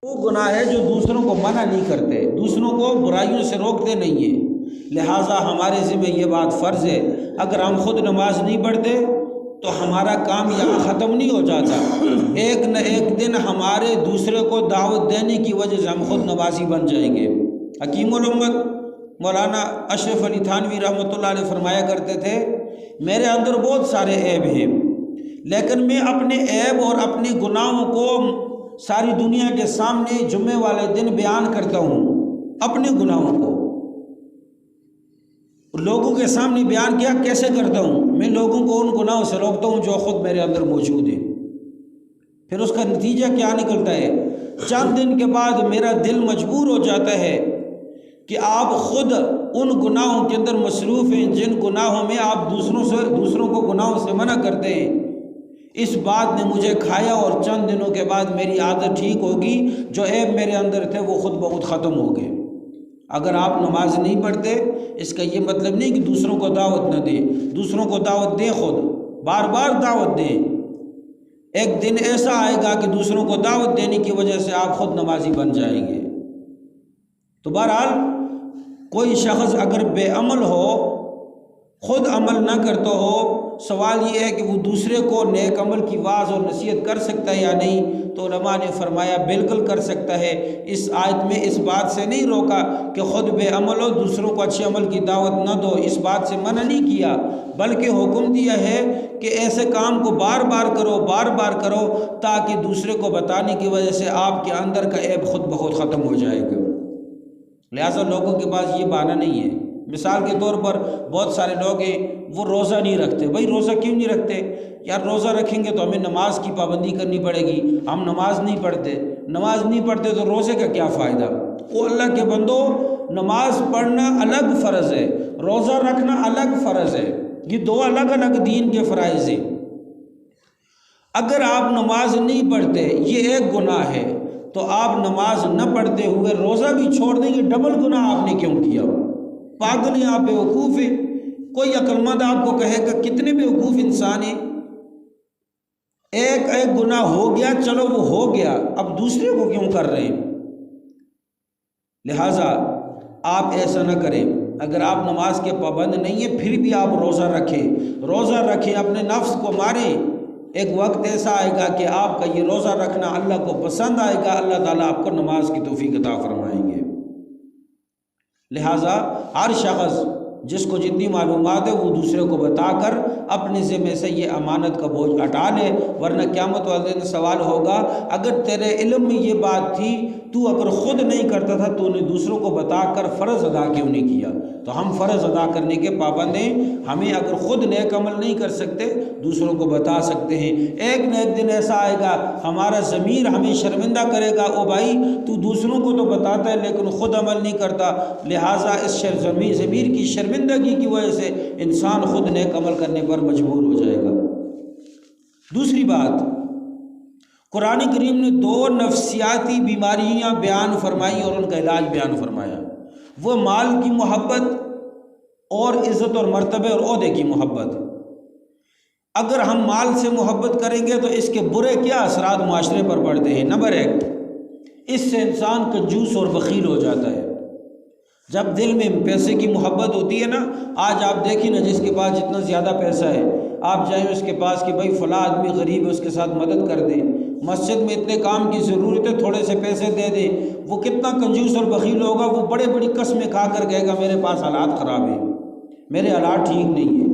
وہ گناہ ہے جو دوسروں کو منع نہیں کرتے، دوسروں کو برائیوں سے روکتے نہیں ہیں، لہٰذا ہمارے ذمہ یہ بات فرض ہے، اگر ہم خود نماز نہیں پڑھتے تو ہمارا کام یہاں ختم نہیں ہو جاتا، ایک نہ ایک دن ہمارے دوسرے کو دعوت دینے کی وجہ سے ہم خود نمازی بن جائیں گے۔ حکیم الامت مولانا اشرف علی تھانوی رحمۃ اللہ علیہ فرمایا کرتے تھے، میرے اندر بہت سارے عیب ہیں، لیکن میں اپنے عیب اور اپنے گناہوں کو ساری دنیا کے سامنے جمعے والے دن بیان کرتا ہوں، اپنے گناہوں کو لوگوں کے سامنے بیان کیا کیسے کرتا ہوں؟ میں لوگوں کو ان گناہوں سے روکتا ہوں جو خود میرے اندر موجود ہیں۔ پھر اس کا نتیجہ کیا نکلتا ہے؟ چند دن کے بعد میرا دل مجبور ہو جاتا ہے کہ آپ خود ان گناہوں کے اندر مصروف ہیں جن گناہوں میں آپ دوسروں کو گناہوں سے منع کرتے ہیں۔ اس بات نے مجھے کھایا اور چند دنوں کے بعد میری عادت ٹھیک ہوگی، جو عیب میرے اندر تھے وہ خود بخود ختم ہو گئے۔ اگر آپ نماز نہیں پڑھتے اس کا یہ مطلب نہیں کہ دوسروں کو دعوت نہ دیں، دوسروں کو دعوت دیں، خود بار بار دعوت دیں۔ ایک دن ایسا آئے گا کہ دوسروں کو دعوت دینے کی وجہ سے آپ خود نمازی بن جائیں گے۔ تو بہرحال کوئی شخص اگر بے عمل ہو، خود عمل نہ کرتا ہو، سوال یہ ہے کہ وہ دوسرے کو نیک عمل کی واعظ اور نصیحت کر سکتا ہے یا نہیں؟ تو علماء نے فرمایا بالکل کر سکتا ہے۔ اس آیت میں اس بات سے نہیں روکا کہ خود بے عمل ہو دوسروں کو اچھے عمل کی دعوت نہ دو، اس بات سے منع نہیں کیا، بلکہ حکم دیا ہے کہ ایسے کام کو بار بار کرو تاکہ دوسرے کو بتانے کی وجہ سے آپ کے اندر کا عیب خود بخود ختم ہو جائے گا۔ لہٰذا لوگوں کے پاس یہ بہانہ نہیں ہے۔ مثال کے طور پر بہت سارے لوگ ہیں وہ روزہ نہیں رکھتے۔ بھائی روزہ کیوں نہیں رکھتے؟ یار روزہ رکھیں گے تو ہمیں نماز کی پابندی کرنی پڑے گی، ہم نماز نہیں پڑھتے تو روزے کا کیا فائدہ؟ وہ اللہ کے بندو، نماز پڑھنا الگ فرض ہے، روزہ رکھنا الگ فرض ہے، یہ دو الگ الگ دین کے فرائض ہیں۔ اگر آپ نماز نہیں پڑھتے یہ ایک گناہ ہے، تو آپ نماز نہ پڑھتے ہوئے روزہ بھی چھوڑ دیں گے، ڈبل گناہ آپ نے کیوں کیا؟ پاگل ہیں آپ، بیوقوف ہیں۔ کوئی عقل مند آپ کو کہے گا کتنے بیوقوف انسان ہیں، ایک گناہ ہو گیا، چلو وہ ہو گیا، اب دوسرے کو کیوں کر رہے ہیں؟ لہٰذا آپ ایسا نہ کریں۔ اگر آپ نماز کے پابند نہیں ہیں پھر بھی آپ روزہ رکھیں، اپنے نفس کو ماریں۔ ایک وقت ایسا آئے گا کہ آپ کا یہ روزہ رکھنا اللہ کو پسند آئے گا، اللہ تعالیٰ آپ کو نماز کی توفیق عطا فرمائیں گے۔ لہٰذا ہر شخص جس کو جتنی معلومات ہے وہ دوسرے کو بتا کر اپنے ذمے سے یہ امانت کا بوجھ ہٹا لے، ورنہ قیامت والے دن سوال ہوگا اگر تیرے علم میں یہ بات تھی، تو اگر خود نہیں کرتا تھا تو نے دوسروں کو بتا کر فرض ادا کیوں نہیں کیا؟ تو ہم فرض ادا کرنے کے پابند ہیں، ہمیں اگر خود نیک عمل نہیں کر سکتے دوسروں کو بتا سکتے ہیں۔ ایک نہ ایک دن ایسا آئے گا ہمارا ضمیر ہمیں شرمندہ کرے گا، او بھائی تو دوسروں کو تو بتاتا ہے لیکن خود عمل نہیں کرتا، لہٰذا اس ضمیر کی شرمندگی کی وجہ سے انسان خود نیک عمل کرنے پر مجبور ہو جائے گا۔ دوسری بات، قرآن کریم نے دو نفسیاتی بیماریاں بیان فرمائی اور ان کا علاج بیان فرمایا، وہ مال کی محبت اور عزت اور مرتبے اور عہدے کی محبت۔ اگر ہم مال سے محبت کریں گے تو اس کے برے کیا اثرات معاشرے پر پڑتے ہیں؟ نمبر ایک، اس سے انسان کنجوس اور بخیل ہو جاتا ہے۔ جب دل میں پیسے کی محبت ہوتی ہے نا، آج آپ دیکھیں نا جس کے پاس جتنا زیادہ پیسہ ہے، آپ جائیں اس کے پاس کہ بھائی فلاں آدمی غریب ہے اس کے ساتھ مدد کر دیں، مسجد میں اتنے کام کی ضرورت ہے تھوڑے سے پیسے دے دیں، وہ کتنا کنجوس اور بخیل ہوگا، وہ بڑی قسمیں کھا کر کہے گا میرے پاس حالات خراب ہیں، میرے حالات ٹھیک نہیں ہیں۔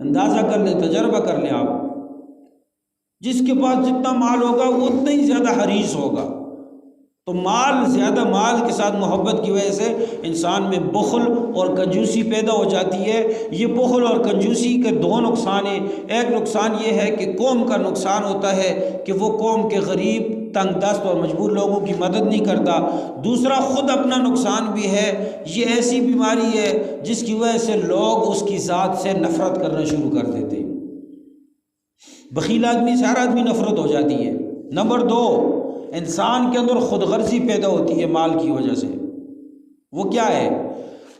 اندازہ کر لیں، تجربہ کر لیں آپ، جس کے پاس جتنا مال ہوگا وہ اتنا ہی زیادہ حریص ہوگا۔ تو زیادہ مال کے ساتھ محبت کی وجہ سے انسان میں بخل اور کنجوسی پیدا ہو جاتی ہے۔ یہ بخل اور کنجوسی کے دو نقصان ہیں۔ ایک نقصان یہ ہے کہ قوم کا نقصان ہوتا ہے کہ وہ قوم کے غریب، تنگ دست اور مجبور لوگوں کی مدد نہیں کرتا۔ دوسرا خود اپنا نقصان بھی ہے، یہ ایسی بیماری ہے جس کی وجہ سے لوگ اس کی ذات سے نفرت کرنا شروع کر دیتے ہیں۔ بخیل آدمی سے ہر آدمی نفرت ہو جاتی ہے۔ نمبر دو، انسان کے اندر خود غرضی پیدا ہوتی ہے مال کی وجہ سے۔ وہ کیا ہے؟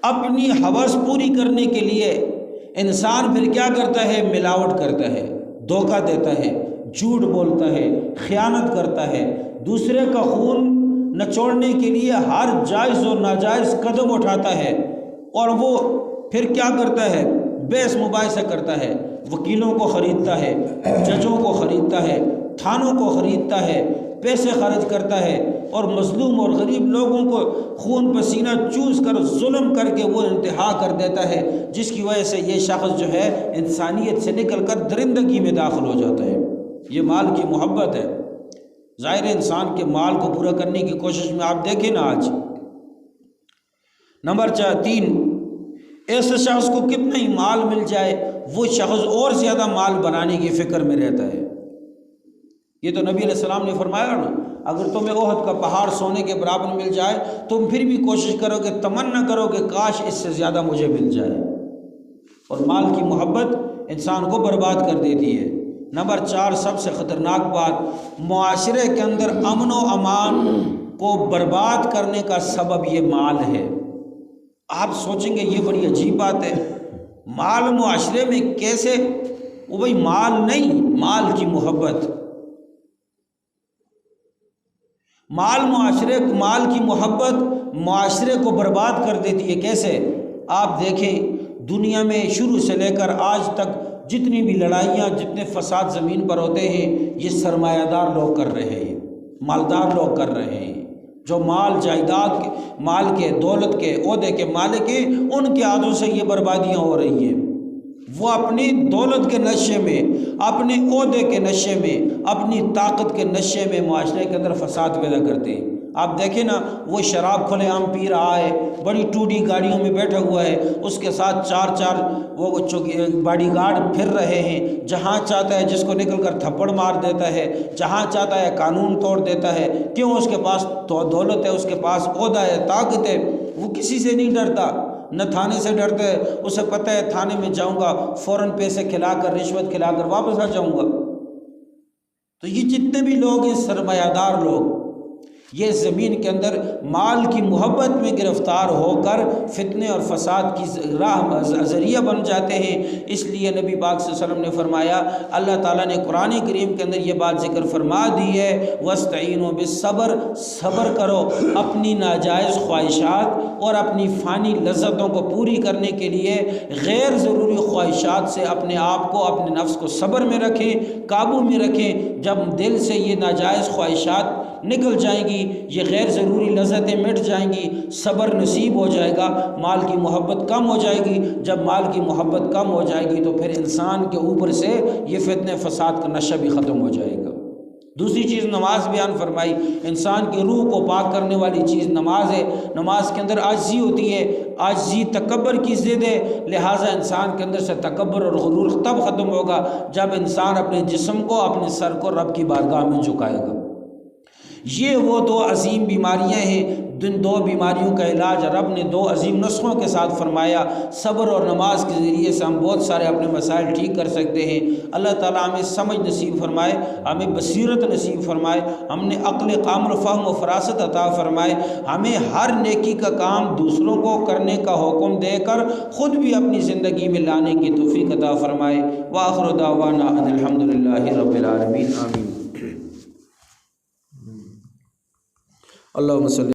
اپنی ہوس پوری کرنے کے لیے انسان پھر کیا کرتا ہے؟ ملاوٹ کرتا ہے، دھوکہ دیتا ہے، جھوٹ بولتا ہے، خیانت کرتا ہے، دوسرے کا خون نچوڑنے کے لیے ہر جائز اور ناجائز قدم اٹھاتا ہے، اور وہ پھر کیا کرتا ہے؟ بحث مباحثہ کرتا ہے، وکیلوں کو خریدتا ہے، ججوں کو خریدتا ہے، تھانوں کو خریدتا ہے، پیسے خرچ کرتا ہے، اور مظلوم اور غریب لوگوں کو خون پسینہ چوس کر ظلم کر کے وہ انتہا کر دیتا ہے، جس کی وجہ سے یہ شخص جو ہے انسانیت سے نکل کر درندگی میں داخل ہو جاتا ہے۔ یہ مال کی محبت ہے۔ ظاہر انسان کے مال کو پورا کرنے کی کوشش میں آپ دیکھیں نا آج۔ نمبر 3، ایسے شخص کو کتنا ہی مال مل جائے وہ شخص اور زیادہ مال بنانے کی فکر میں رہتا ہے۔ یہ تو نبی علیہ السلام نے فرمایا نا، اگر تمہیں احد کا پہاڑ سونے کے برابر مل جائے تم پھر بھی کوشش کرو گے، تمنا کرو کہ کاش اس سے زیادہ مجھے مل جائے۔ اور مال کی محبت انسان کو برباد کر دیتی ہے۔ نمبر 4، سب سے خطرناک بات، معاشرے کے اندر امن و امان کو برباد کرنے کا سبب یہ مال ہے۔ آپ سوچیں گے یہ بڑی عجیب بات ہے، مال معاشرے میں کیسے؟ وہ بھائی مال نہیں، مال کی محبت۔ مال کی محبت معاشرے کو برباد کر دیتی ہے۔ کیسے؟ آپ دیکھیں دنیا میں شروع سے لے کر آج تک جتنی بھی لڑائیاں، جتنے فساد زمین پر ہوتے ہیں، یہ سرمایہ دار لوگ کر رہے ہیں، مالدار لوگ کر رہے ہیں۔ جو مال جائیداد کے، مال کے، دولت کے، عہدے کے مالک ہیں، ان کے ہاتھوں سے یہ بربادیاں ہو رہی ہیں۔ وہ اپنی دولت کے نشے میں، اپنے عہدے کے نشے میں، اپنی طاقت کے نشے میں معاشرے کے اندر فساد پیدا کرتے ہیں۔ آپ دیکھیں نا، وہ شراب کھلے عام پی رہا ہے، بڑی ٹوٹی گاڑیوں میں بیٹھا ہوا ہے، اس کے ساتھ چار وہ باڈی گارڈ پھر رہے ہیں، جہاں چاہتا ہے جس کو نکل کر تھپڑ مار دیتا ہے، جہاں چاہتا ہے قانون توڑ دیتا ہے۔ کیوں؟ اس کے پاس تو دولت ہے، اس کے پاس عہدہ ہے، طاقت ہے، وہ کسی سے نہیں ڈرتا، نہ تھانے سے ڈرتا ہے۔ اسے پتہ ہے تھانے میں جاؤں گا فوراً پیسے کھلا کر، رشوت کھلا کر واپس آ جاؤں گا۔ تو یہ جتنے بھی لوگ ہیں سرمایہ دار لوگ، یہ زمین کے اندر مال کی محبت میں گرفتار ہو کر فتنے اور فساد کی راہ ذریعہ بن جاتے ہیں۔ اس لیے نبی پاک صلی اللہ علیہ وسلم نے فرمایا، اللہ تعالیٰ نے قرآن کریم کے اندر یہ بات ذکر فرما دی ہے، وَاسْتَعِينُوا بِالصَّبْرِ، صبر کرو اپنی ناجائز خواہشات اور اپنی فانی لذتوں کو پوری کرنے کے لیے غیر ضروری خواہشات سے اپنے آپ کو، اپنے نفس کو صبر میں رکھیں، قابو میں رکھیں۔ جب دل سے یہ ناجائز خواہشات نکل جائیں گی، یہ غیر ضروری لذتیں مٹ جائیں گی، صبر نصیب ہو جائے گا، مال کی محبت کم ہو جائے گی۔ جب مال کی محبت کم ہو جائے گی تو پھر انسان کے اوپر سے یہ فتنے فساد کا نشہ بھی ختم ہو جائے گا۔ دوسری چیز نماز بیان فرمائی، انسان کی روح کو پاک کرنے والی چیز نماز ہے۔ نماز کے اندر عاجزی ہوتی ہے، عاجزی تکبر کی ضد ہے، لہٰذا انسان کے اندر سے تکبر اور غرور تب ختم ہوگا جب انسان اپنے جسم کو، اپنے سر کو رب کی بارگاہ میں جھکائے گا۔ یہ وہ دو عظیم بیماریاں ہیں، جن دو بیماریوں کا علاج رب نے دو عظیم نسخوں کے ساتھ فرمایا۔ صبر اور نماز کے ذریعے سے ہم بہت سارے اپنے مسائل ٹھیک کر سکتے ہیں۔ اللہ تعالیٰ ہمیں سمجھ نصیب فرمائے، ہمیں بصیرت نصیب فرمائے، ہم نے عقل کامل، فہم و فراست عطا فرمائے، ہمیں ہر نیکی کا کام دوسروں کو کرنے کا حکم دے کر خود بھی اپنی زندگی میں لانے کی توفیق عطا فرمائے۔ وآخر دعوانا ان الحمدللہ رب العالمین، آمین۔ اللہم صلی